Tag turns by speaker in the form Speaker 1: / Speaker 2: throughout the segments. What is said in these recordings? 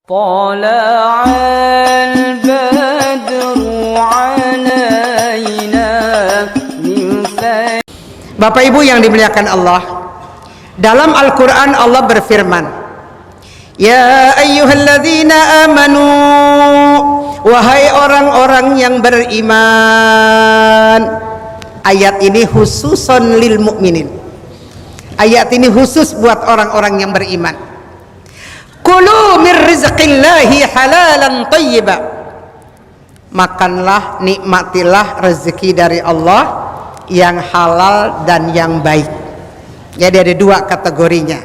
Speaker 1: طلع البدر علينا من
Speaker 2: Bapak Ibu yang dimuliakan Allah, dalam Al-Quran Allah berfirman, Ya ayyuhalladzina amanu, wahai orang-orang yang beriman. Ayat ini khususon lil mu'minin. Ayat ini khusus buat orang-orang yang beriman. Kulu min rizqillahi halalan thayyiba. Makanlah, nikmatilah rezeki dari Allah yang halal dan yang baik. Jadi ada dua kategorinya,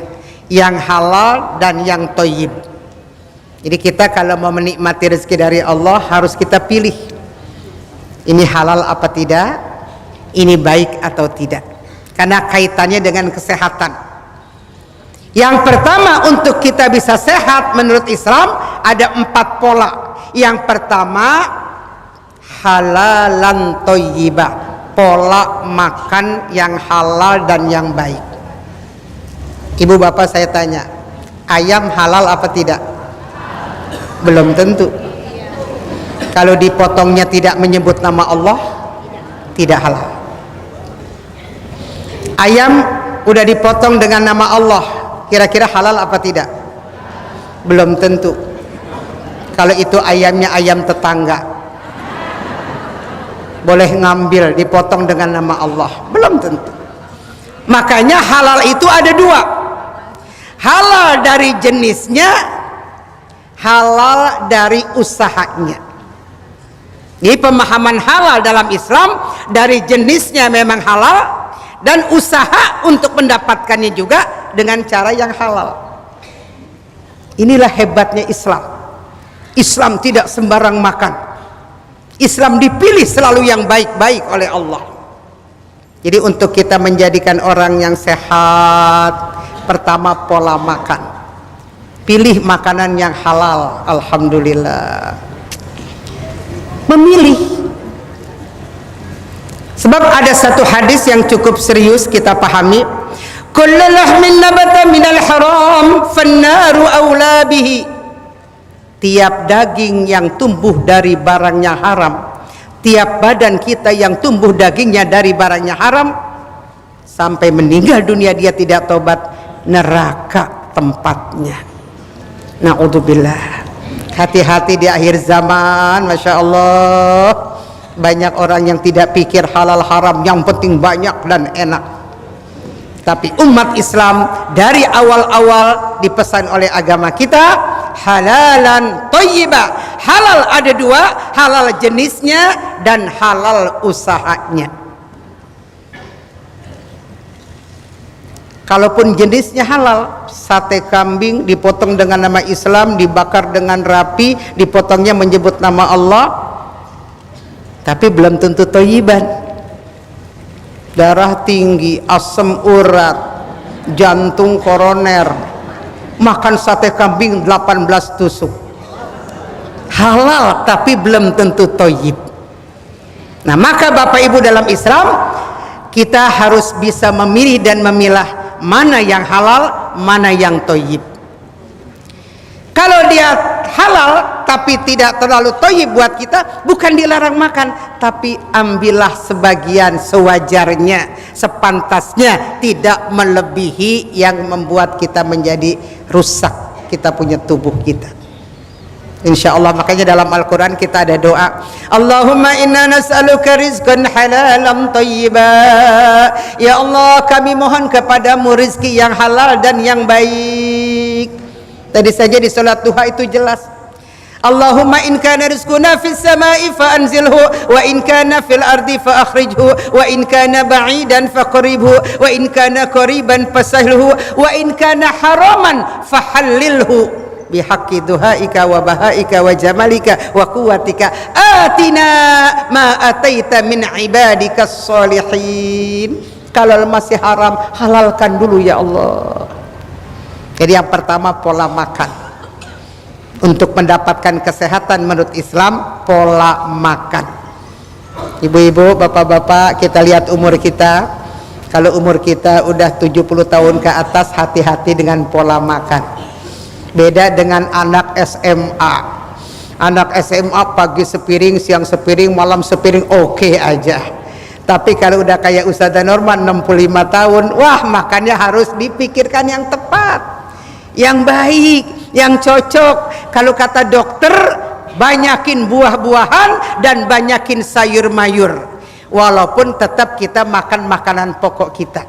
Speaker 2: yang halal dan yang thayyib. Jadi kita kalau mau menikmati rezeki dari Allah harus kita pilih, ini halal apa tidak, ini baik atau tidak, karena kaitannya dengan kesehatan. Yang pertama, untuk kita bisa sehat menurut Islam ada 4 pola. Yang pertama, halalan thayyiba, pola makan yang halal dan yang baik. Ibu bapak saya tanya, ayam halal apa tidak? Belum tentu. Kalau dipotongnya tidak menyebut nama Allah, tidak halal. Ayam udah dipotong dengan nama Allah, kira-kira halal apa tidak? Belum tentu. Kalau itu ayamnya ayam tetangga, boleh ngambil, dipotong dengan nama Allah, belum tentu. Makanya halal itu ada 2, halal dari jenisnya, halal dari usahanya. Ini pemahaman halal dalam Islam, dari jenisnya memang halal, dan usaha untuk mendapatkannya juga dengan cara yang halal. Inilah hebatnya Islam. Islam tidak sembarang makan. Islam dipilih selalu yang baik-baik oleh Allah. Jadi untuk kita menjadikan orang yang sehat, pertama pola makan. Pilih makanan yang halal. Alhamdulillah. Memilih. Sebab ada satu hadis yang cukup serius kita pahami. Kullu lahmin nabata minal haram fannaru awla bihi. Tiap daging yang tumbuh dari barangnya haram, tiap badan kita yang tumbuh dagingnya dari barangnya haram, sampai meninggal dunia dia tidak tobat, neraka tempatnya. Na'udzubillah. Hati-hati di akhir zaman. Masya Allah, banyak orang yang tidak pikir halal haram, yang penting banyak dan enak. Tapi umat Islam dari awal-awal dipesan oleh agama kita halalan thayyiba. Halal ada 2, halal jenisnya dan halal usahanya. Kalaupun jenisnya halal, sate kambing dipotong dengan nama Islam, dibakar dengan rapi, dipotongnya menyebut nama Allah, tapi belum tentu thayyiban. Darah tinggi, asam urat, jantung koroner, makan sate kambing 18 tusuk, halal tapi belum tentu thayyib. Nah, maka Bapak Ibu dalam Islam, kita harus bisa memilih dan memilah mana yang halal, mana yang thayyib. Kalau dia halal tapi tidak terlalu thayyib buat kita, bukan dilarang makan, tapi ambillah sebagian sewajarnya, sepantasnya, tidak melebihi yang membuat kita menjadi rusak kita punya tubuh kita. Insya Allah. Makanya dalam Al-Quran kita ada doa, Allahumma inna nas'aluka rizqan halalan thayyiba. Ya Allah, kami mohon kepadamu rizki yang halal dan yang baik. Tadi saja di salat duha itu jelas, Allahumma in kana rizquna fis samai fa anzilhu, wa in kana fil ardi fa akhrijhu, wa in kana ba'idan faqribhu, wa in kana qariban fasahilhu, wa in kana haraman fahallilhu bihaqqi duhaika wa bahaika wa jamalika wa quwwatika atina ma ataita min ibadikas sholihin. Kalau masih haram, halalkan dulu ya Allah. Jadi yang pertama pola makan. Untuk mendapatkan kesehatan menurut Islam, pola makan. Ibu-ibu, bapak-bapak, kita lihat umur kita. Kalau umur kita udah 70 tahun ke atas, hati-hati dengan pola makan. Beda dengan anak SMA. Anak SMA pagi sepiring, siang sepiring, malam sepiring, oke aja. Tapi kalau udah kayak Ustazah Norman 65 tahun, wah makannya harus dipikirkan yang tepat, yang baik, yang cocok. Kalau kata dokter, banyakin buah-buahan dan banyakin sayur mayur, walaupun tetap kita makan makanan pokok kita.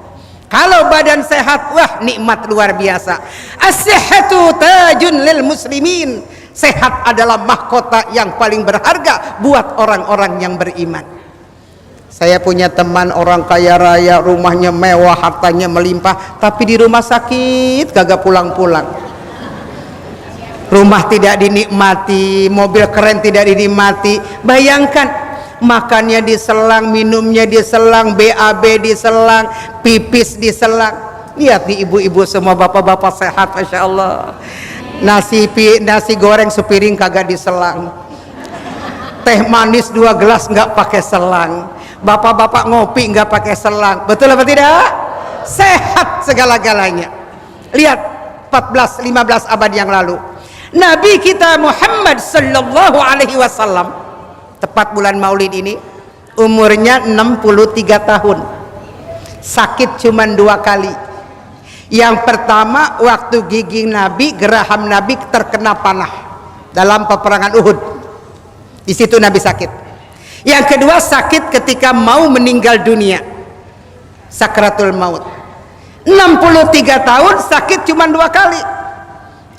Speaker 2: Kalau badan sehat, wah nikmat luar biasa. As-sihhatu tajun lil muslimin. Sehat adalah mahkota yang paling berharga buat orang-orang yang beriman. Saya punya teman orang kaya raya, rumahnya mewah, hartanya melimpah, tapi di rumah sakit kagak pulang-pulang. Rumah tidak dinikmati, mobil keren tidak dinikmati. Bayangkan, makannya diselang, minumnya diselang, BAB diselang, pipis diselang. Lihat nih ibu-ibu semua, bapak-bapak sehat, Masya Allah. Nasi goreng sepiring kagak diselang, teh manis 2 gelas nggak pakai selang, bapak-bapak ngopi nggak pakai selang. Betul apa tidak? Sehat segala-galanya. Lihat 14-15 abad yang lalu, Nabi kita Muhammad sallallahu alaihi wasallam, tepat bulan Maulid ini, umurnya 63 tahun. Sakit cuman 2 kali. Yang pertama, waktu gigi Nabi, geraham Nabi terkena panah dalam peperangan Uhud. Di situ Nabi sakit. Yang kedua, sakit ketika mau meninggal dunia, sakratul maut. 63 tahun sakit cuma 2 kali.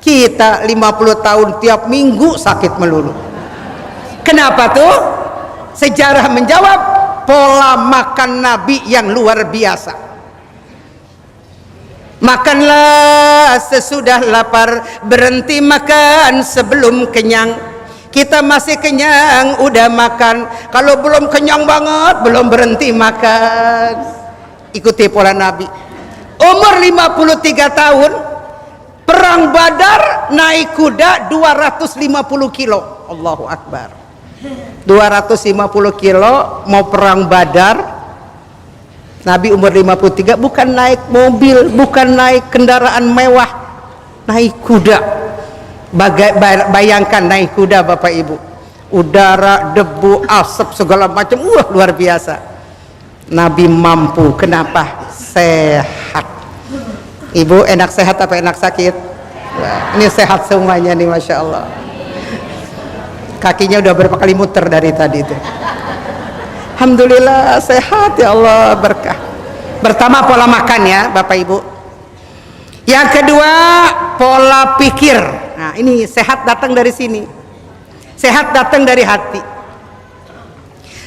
Speaker 2: Kita 50 tahun tiap minggu sakit melulu. Kenapa tuh? Sejarah menjawab, pola makan Nabi yang luar biasa. Makanlah sesudah lapar, berhenti makan sebelum kenyang. Kita masih kenyang udah makan, kalau belum kenyang banget belum berhenti makan. Ikuti pola Nabi. Umur 53 tahun, perang Badar, naik kuda 250 kilo. Allahu Akbar. 250 kilo mau perang Badar. Nabi umur 53, bukan naik mobil, bukan naik kendaraan mewah, naik kuda. Bayangkan naik kuda Bapak Ibu, udara, debu, asap segala macam, luar biasa. Nabi mampu. Kenapa? Sehat. Ibu enak sehat apa enak sakit? Wah, ini sehat semuanya nih, Masya Allah. Kakinya udah berapa kali muter dari tadi itu. Alhamdulillah sehat, ya Allah, berkah. Pertama pola makan ya Bapak Ibu. Yang kedua pola pikir. Nah ini sehat datang dari sini. Sehat datang dari hati.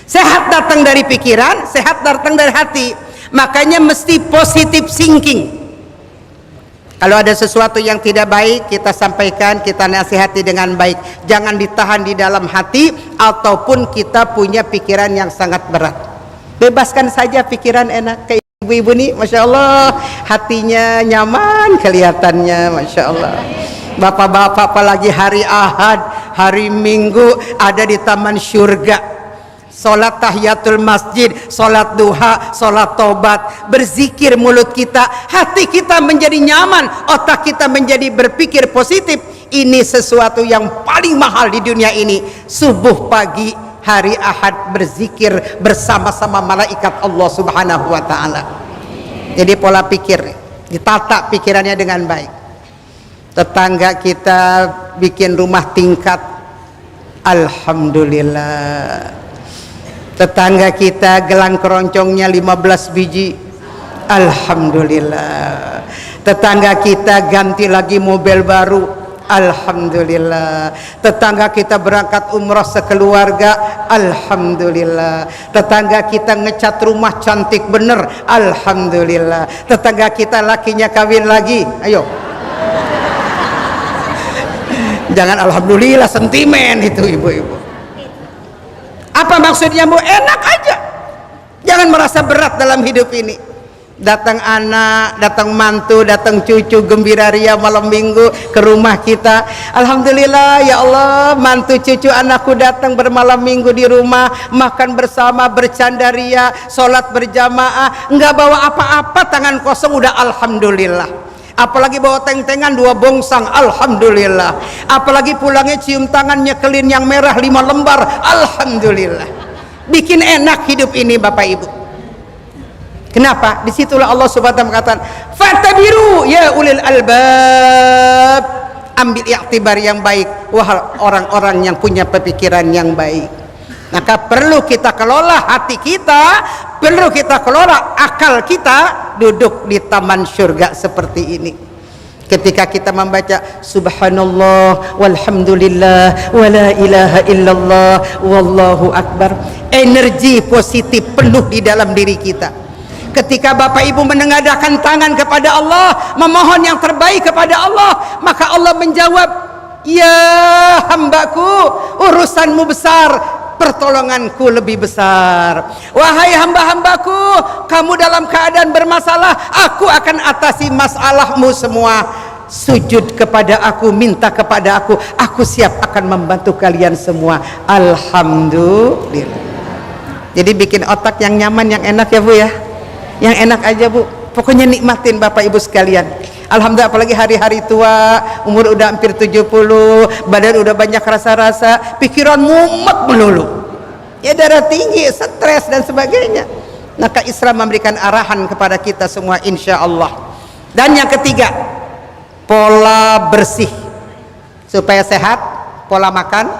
Speaker 2: Sehat datang dari pikiran, sehat datang dari hati. Makanya mesti positive thinking. Kalau ada sesuatu yang tidak baik, kita sampaikan, kita nasihati dengan baik. Jangan ditahan di dalam hati, ataupun kita punya pikiran yang sangat berat. Bebaskan saja pikiran enak. Kayak ibu-ibu nih, Masya Allah, hatinya nyaman kelihatannya, Masya Allah. Bapak-bapak apalagi hari Ahad, hari Minggu ada di taman surga. Sholat tahiyatul masjid, sholat duha, sholat tobat, berzikir mulut kita, hati kita menjadi nyaman, otak kita menjadi berpikir positif. Ini sesuatu yang paling mahal di dunia ini. Subuh pagi hari Ahad berzikir bersama-sama malaikat Allah Subhanahu wa ta'ala. Jadi pola pikir, ditata pikirannya dengan baik. Tetangga kita bikin rumah tingkat, alhamdulillah. Tetangga kita gelang keroncongnya 15 biji, alhamdulillah. Tetangga kita ganti lagi mobil baru, alhamdulillah. Tetangga kita berangkat umrah sekeluarga, alhamdulillah. Tetangga kita ngecat rumah cantik bener, alhamdulillah. Tetangga kita lakinya kawin lagi, ayo. Jangan alhamdulillah sentimen itu ibu-ibu. Apa maksudnya Bu? Enak aja, jangan merasa berat dalam hidup ini. Datang anak, datang mantu, datang cucu, gembira ria malam minggu ke rumah kita. Alhamdulillah ya Allah, mantu cucu anakku datang bermalam minggu di rumah, makan bersama, bercanda ria, sholat berjamaah, nggak bawa apa-apa, tangan kosong udah alhamdulillah. apalagi bawa teng-tengan 2 bongsang, alhamdulillah. Apalagi pulangnya cium tangan nyekelin yang merah 5 lembar, alhamdulillah. Bikin enak hidup ini Bapak Ibu. Kenapa? Disitulah Allah Subhanahu wa ta'ala mengatakan, fatabiru ya ulil albab, ambil iktibar yang baik wahai orang-orang yang punya pemikiran yang baik. Maka perlu kita kelola hati kita, perlu kita kelola akal kita, duduk di taman surga seperti ini. Ketika kita membaca subhanallah walhamdulillah wala ilaha illallah wallahu akbar, energi positif penuh di dalam diri kita. Ketika Bapak Ibu menengadahkan tangan kepada Allah, memohon yang terbaik kepada Allah, maka Allah menjawab, ya hambaku, urusanmu besar, pertolonganku lebih besar. Wahai hamba-hambaku, kamu dalam keadaan bermasalah, aku akan atasi masalahmu semua. Sujud kepada aku, minta kepada aku siap akan membantu kalian semua. Alhamdulillah. Jadi bikin otak yang nyaman, yang enak ya Bu ya. Yang enak aja Bu, pokoknya nikmatin Bapak Ibu sekalian. Alhamdulillah, apalagi hari-hari tua, umur udah hampir 70, badan udah banyak rasa-rasa, pikiran mumet melulu, ya darah tinggi, stres dan sebagainya. Maka Islam memberikan arahan kepada kita semua insya Allah. Dan yang ketiga, pola bersih supaya sehat, pola makan,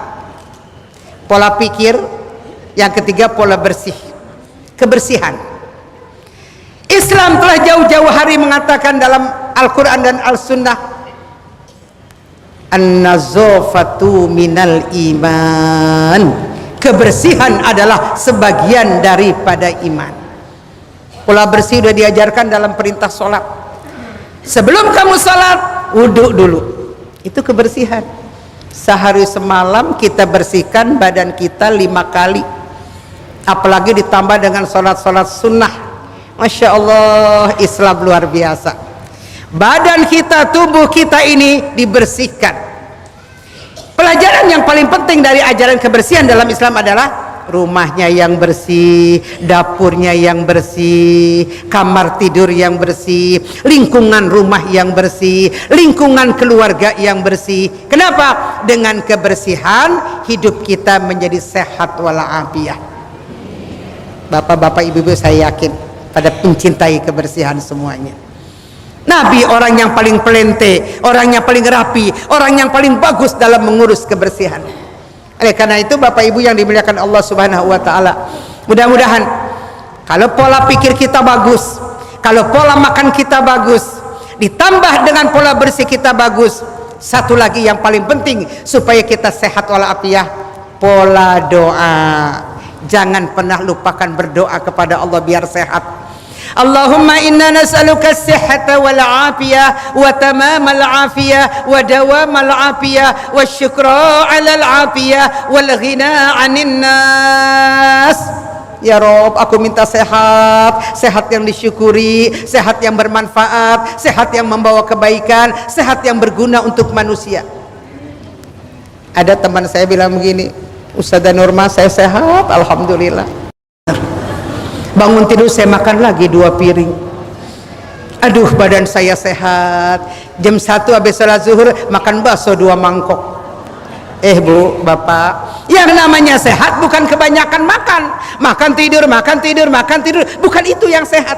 Speaker 2: pola pikir. Yang ketiga, pola bersih, kebersihan. Islam telah jauh-jauh hari mengatakan dalam Al-Quran dan Al-Sunnah, an-nazafatu minal iman, kebersihan adalah sebagian daripada iman. Pola bersih sudah diajarkan dalam perintah sholat. Sebelum kamu sholat, wudhu dulu, itu kebersihan. Sehari semalam kita bersihkan badan kita 5 kali, apalagi ditambah dengan sholat-sholat sunnah. Masya Allah, Islam luar biasa. Badan kita, tubuh kita ini dibersihkan. Pelajaran yang paling penting dari ajaran kebersihan dalam Islam adalah rumahnya yang bersih, dapurnya yang bersih, kamar tidur yang bersih, lingkungan rumah yang bersih, lingkungan keluarga yang bersih. Kenapa? Dengan kebersihan hidup kita menjadi sehat walafiat. Bapak-bapak, ibu-ibu, saya yakin pada mencintai kebersihan semuanya. Nabi orang yang paling pelente, orang yang paling rapi, orang yang paling bagus dalam mengurus kebersihan. Oleh karena itu Bapak Ibu yang dimuliakan Allah Subhanahu wa taala, mudah-mudahan kalau pola pikir kita bagus, kalau pola makan kita bagus, ditambah dengan pola bersih kita bagus, satu lagi yang paling penting supaya kita sehat walafiat, pola doa. Jangan pernah lupakan berdoa kepada Allah biar sehat. Allahumma inna nas'aluka as-sihhata wal 'afiyah wa tamamal 'afiyah wa dawamal 'afiyah wa syukra 'alal 'afiyah wal ghina 'anil nas. Ya Rob, aku minta sehat, sehat yang disyukuri, sehat yang bermanfaat, sehat yang membawa kebaikan, sehat yang berguna untuk manusia. Ada teman saya bilang begini, Ustazah Nurma, saya sehat alhamdulillah. Bangun tidur saya makan lagi 2 piring. Aduh, badan saya sehat. Jam 1 habis salat zuhur makan bakso 2 mangkok. Bu, Bapak, yang namanya sehat bukan kebanyakan makan. Makan tidur, makan tidur, makan tidur. Bukan itu yang sehat.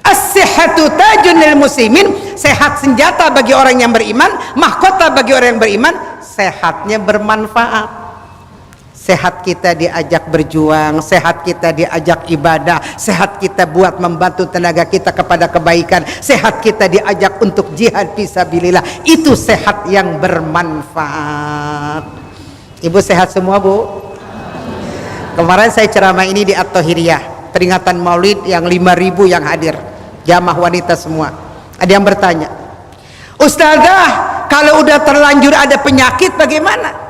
Speaker 2: As-sihhatu tajun lil muslimin. Sehat senjata bagi orang yang beriman, mahkota bagi orang yang beriman. Sehatnya bermanfaat. Sehat kita diajak berjuang, sehat kita diajak ibadah, sehat kita buat membantu tenaga kita kepada kebaikan, sehat kita diajak untuk jihad fisabilillah. Itu sehat yang bermanfaat. Ibu sehat semua, Bu? Kemarin saya ceramah ini di At-Tahiriyah, peringatan Maulid yang 5.000 yang hadir, jamaah wanita semua. Ada yang bertanya, Ustazah, kalau udah terlanjur ada penyakit bagaimana?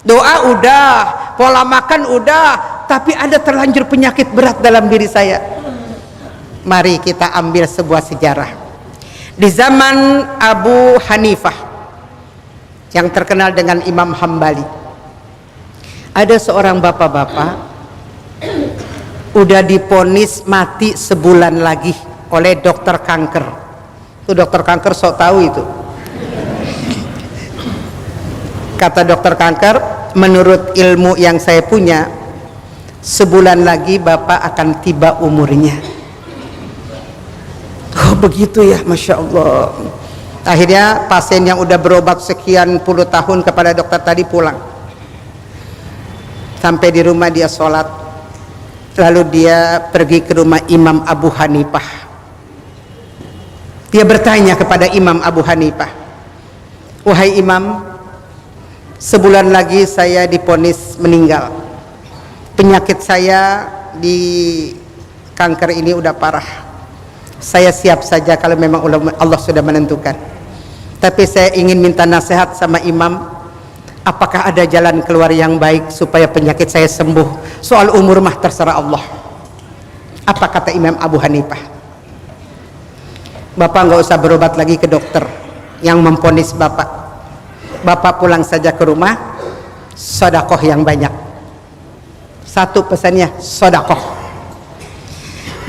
Speaker 2: Doa udah, pola makan udah, tapi ada terlanjur penyakit berat dalam diri saya. Mari kita ambil sebuah sejarah. Di zaman Abu Hanifah yang terkenal dengan Imam Hambali, ada seorang bapak-bapak udah diponis mati sebulan lagi oleh dokter kanker. Tuh dokter kanker sok tahu itu. Kata dokter kanker, menurut ilmu yang saya punya, sebulan lagi Bapak akan tiba umurnya. Oh begitu ya, Masya Allah. Akhirnya pasien yang udah berobat sekian puluh tahun kepada dokter tadi pulang. Sampai di rumah dia sholat, lalu dia pergi ke rumah Imam Abu Hanifah. Dia bertanya kepada Imam Abu Hanifah, wahai Imam, sebulan lagi saya divonis meninggal. Penyakit saya di kanker ini udah parah. Saya siap saja kalau memang Allah sudah menentukan. Tapi saya ingin minta nasihat sama Imam, apakah ada jalan keluar yang baik supaya penyakit saya sembuh? Soal umur mah terserah Allah. Apa kata Imam Abu Hanifah? Bapak nggak usah berobat lagi ke dokter yang memvonis Bapak. Bapak pulang saja ke rumah, sedekah yang banyak. Satu pesannya, sedekah.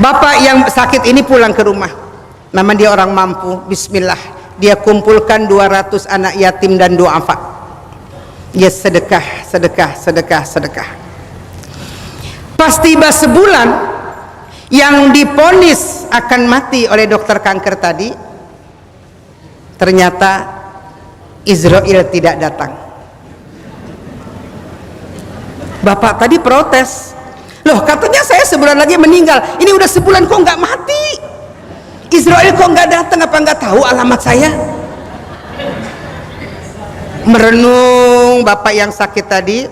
Speaker 2: Bapak yang sakit ini pulang ke rumah, nama dia orang mampu, bismillah, dia kumpulkan 200 anak yatim dan duafa. Dia sedekah. Pas tiba sebulan, yang divonis akan mati oleh dokter kanker tadi, ternyata Israel tidak datang. Bapak tadi protes, loh katanya saya sebulan lagi meninggal, ini udah sebulan kok nggak mati. Israel kok nggak datang, apa nggak tahu alamat saya? Merenung bapak yang sakit tadi,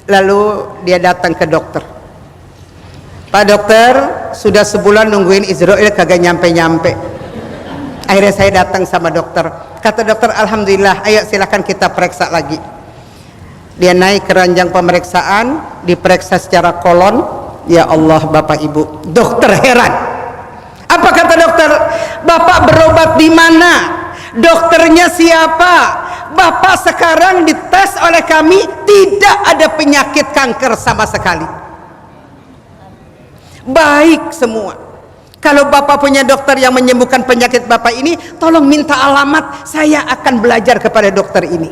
Speaker 2: lalu dia datang ke dokter. Pak dokter, sudah sebulan nungguin Israel kagak nyampe-nyampe. Akhirnya saya datang sama dokter. Kata dokter, alhamdulillah, ayo silakan kita periksa lagi. Dia naik ke ranjang pemeriksaan, diperiksa secara kolon. Ya Allah bapak ibu, dokter heran. Apa kata dokter? Bapak berobat di mana? Dokternya siapa? Bapak sekarang dites oleh kami, tidak ada penyakit kanker sama sekali. Baik semua. Kalau bapak punya dokter yang menyembuhkan penyakit bapak ini, tolong minta alamat, saya akan belajar kepada dokter ini.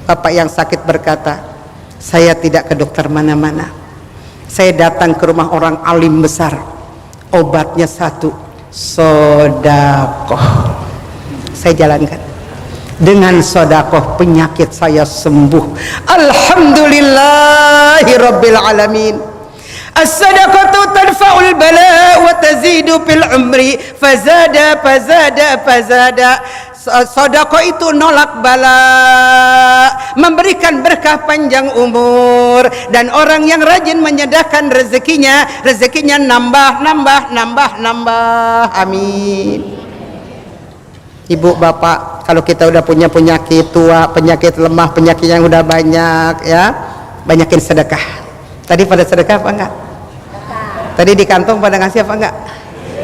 Speaker 2: Bapak yang sakit berkata, saya tidak ke dokter mana-mana, saya datang ke rumah orang alim besar, obatnya satu, sedekah. Saya jalankan, dengan sedekah penyakit saya sembuh. Alhamdulillahirabbil alamin. As-sadaqatu tarfa'ul bala wa tazidu fil umri fazada. Sedekah itu nolak bala, memberikan berkah panjang umur, dan orang yang rajin menyedekahkan rezekinya nambah. Amin. Ibu bapak, kalau kita udah punya penyakit tua, penyakit lemah, penyakit yang udah banyak, ya banyakin sedekah. Tadi pada sedekah apa enggak? Tadi di kantong pada ngasih apa enggak?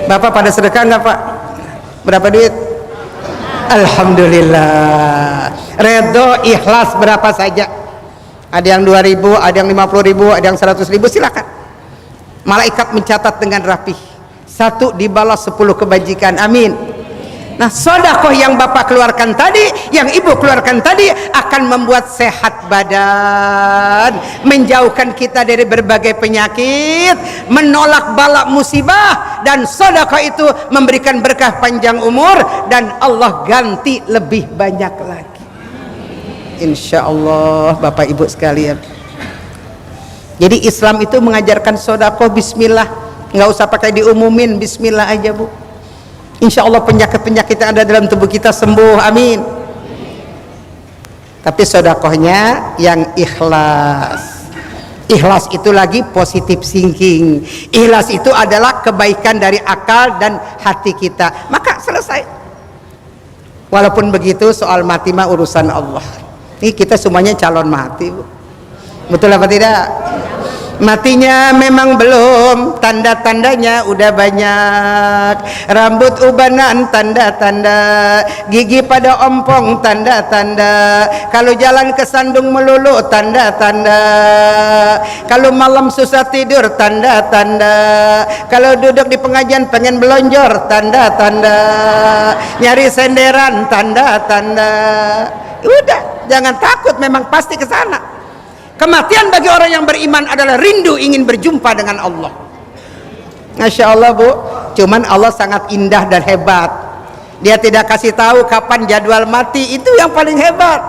Speaker 2: Bapak pada sedekah enggak pak? Berapa duit? Alhamdulillah. Redho ikhlas berapa saja. Ada yang 2.000, ada yang 50.000, ada yang 100.000, silakan. Malaikat mencatat dengan rapih. 1 dibalas 10 kebajikan. Amin. Nah, sedekah yang bapak keluarkan tadi, yang ibu keluarkan tadi, akan membuat sehat badan, menjauhkan kita dari berbagai penyakit, menolak bala musibah, dan sedekah itu memberikan berkah panjang umur, dan Allah ganti lebih banyak lagi. Insya Allah bapak ibu sekalian. Jadi Islam itu mengajarkan sedekah bismillah, nggak usah pakai diumumin, bismillah aja bu. Insya Allah penyakit-penyakit yang ada dalam tubuh kita sembuh, amin. Tapi sedekahnya yang ikhlas. Ikhlas itu lagi positive thinking. Ikhlas itu adalah kebaikan dari akal dan hati kita. Maka selesai. Walaupun begitu, soal mati mah urusan Allah. Ini kita semuanya calon mati, bu. Betul apa tidak? Matinya memang belum, tanda-tandanya udah banyak. Rambut ubanan tanda-tanda, gigi pada ompong tanda-tanda. Kalau jalan ke sandung melulu tanda-tanda. Kalau malam susah tidur tanda-tanda. Kalau duduk di pengajian pengen belonjor tanda-tanda. Nyari senderan tanda-tanda. Udah, jangan takut, memang pasti ke sana. Kematian bagi orang yang beriman adalah rindu ingin berjumpa dengan Allah. Masya Allah Bu, cuman Allah sangat indah dan hebat. Dia tidak kasih tahu kapan jadwal mati, itu yang paling hebat.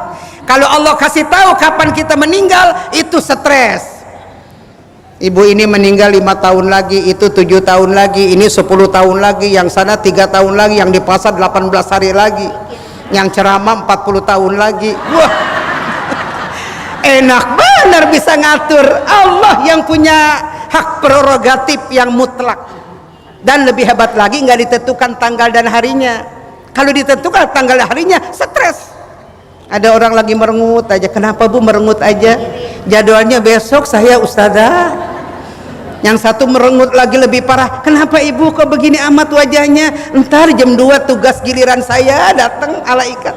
Speaker 2: Kalau Allah kasih tahu kapan kita meninggal, itu stres. Ibu ini meninggal 5 tahun lagi, itu 7 tahun lagi, ini 10 tahun lagi, yang sana 3 tahun lagi, yang di pasar 18 hari lagi, yang ceramah 40 tahun lagi. Wah, enak benar bisa ngatur. Allah yang punya hak prerogatif yang mutlak. Dan lebih hebat lagi, nggak ditentukan tanggal dan harinya. Kalau ditentukan tanggal dan harinya, stres. Ada orang lagi merengut aja. Kenapa Bu merengut aja? Jadwalnya besok saya ustazah. Yang satu merengut lagi lebih parah. Kenapa Ibu kok begini amat wajahnya? Ntar jam 2 tugas giliran saya datang alaikat.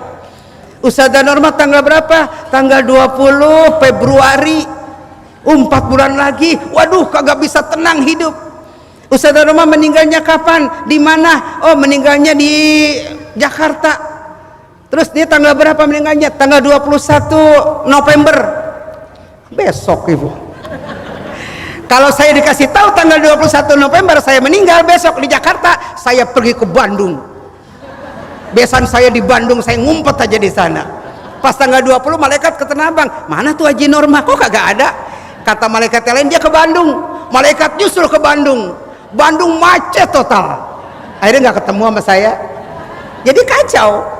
Speaker 2: Ustazah Norma tanggal berapa? Tanggal 20 Februari. 4 bulan lagi. Waduh, kagak bisa tenang hidup. Ustazah Norma meninggalnya kapan? Di mana? Oh, meninggalnya di Jakarta. Terus dia tanggal berapa meninggalnya? Tanggal 21 November. Besok Ibu. Kalau saya dikasih tahu tanggal 21 November saya meninggal besok di Jakarta, saya pergi ke Bandung. Besan saya di Bandung, saya ngumpet aja di sana. Pas tanggal 20 malaikat ke Tanah Abang, mana tuh Haji Norma? Kok kagak ada? Kata malaikat yang lain dia ke Bandung. Malaikat nyusul ke Bandung. Bandung macet total. Akhirnya nggak ketemu sama saya. Jadi kacau.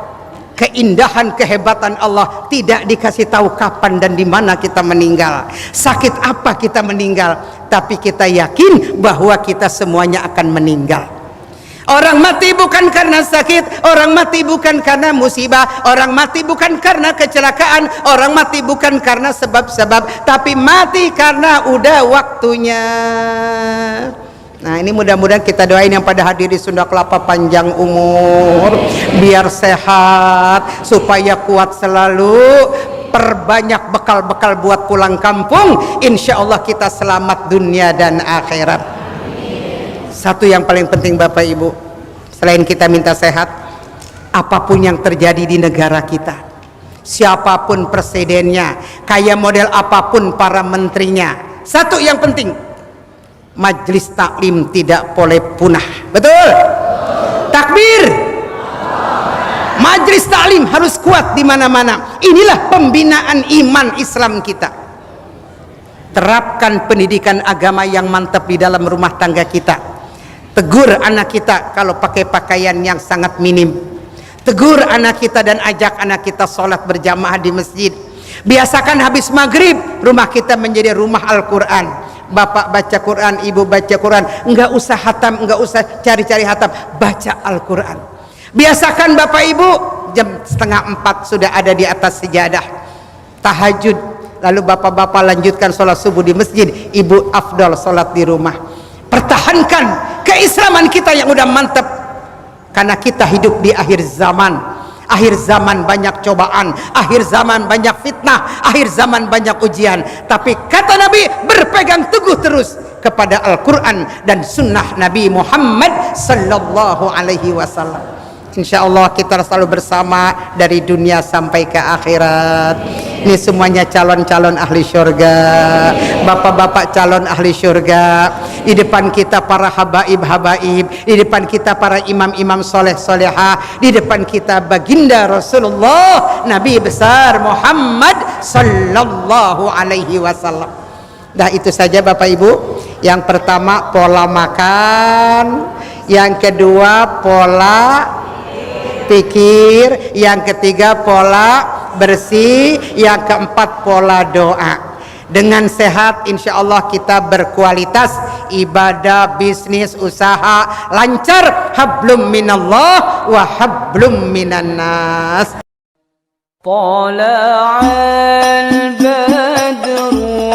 Speaker 2: Keindahan kehebatan Allah, tidak dikasih tahu kapan dan di mana kita meninggal, sakit apa kita meninggal, tapi kita yakin bahwa kita semuanya akan meninggal. Orang mati bukan karena sakit, orang mati bukan karena musibah, orang mati bukan karena kecelakaan, orang mati bukan karena sebab-sebab, tapi mati karena udah waktunya. Nah, ini mudah-mudahan kita doain yang pada hadir di Sunda Kelapa panjang umur, biar sehat, supaya kuat selalu, perbanyak bekal-bekal buat pulang kampung. Insya Allah kita selamat dunia dan akhirat. Satu yang paling penting Bapak Ibu, selain kita minta sehat, apapun yang terjadi di negara kita, siapapun presidennya, kayak model apapun para menterinya, satu yang penting, majelis taklim tidak boleh punah. Betul? Takbir. Majelis taklim harus kuat di mana-mana. Inilah pembinaan iman Islam kita. Terapkan pendidikan agama yang mantap di dalam rumah tangga kita. Tegur anak kita kalau pakai pakaian yang sangat minim. Tegur anak kita dan ajak anak kita sholat berjamaah di masjid. Biasakan habis maghrib rumah kita menjadi rumah Al-Quran. Bapak baca Quran, ibu baca Quran. Enggak usah hatam, enggak usah cari-cari hatam, baca Al-Quran. Biasakan Bapak Ibu jam 3:30 sudah ada di atas sejadah tahajud. Lalu bapak-bapak lanjutkan sholat subuh di masjid, ibu afdal sholat di rumah. Pertahankan keislaman kita yang udah mantap, karena kita hidup di akhir zaman. Akhir zaman banyak cobaan, akhir zaman banyak fitnah, akhir zaman banyak ujian. Tapi kata Nabi, berpegang teguh terus kepada Al-Quran dan sunnah Nabi Muhammad sallallahu alaihi wasallam. Insya Allah kita selalu bersama dari dunia sampai ke akhirat. Ini semuanya calon-calon ahli syurga, bapak-bapak calon ahli syurga. Di depan kita para habaib-habaib, di depan kita para imam-imam soleh-solehah, di depan kita baginda Rasulullah Nabi besar Muhammad sallallahu alaihi wasallam. Dah itu saja Bapak Ibu. Yang pertama pola makan, yang kedua pola pikir, yang ketiga pola bersih, yang keempat pola doa. Dengan sehat insya Allah kita berkualitas, ibadah, bisnis, usaha lancar. Hablum minallah wa hablum minan nas. Tala'al badru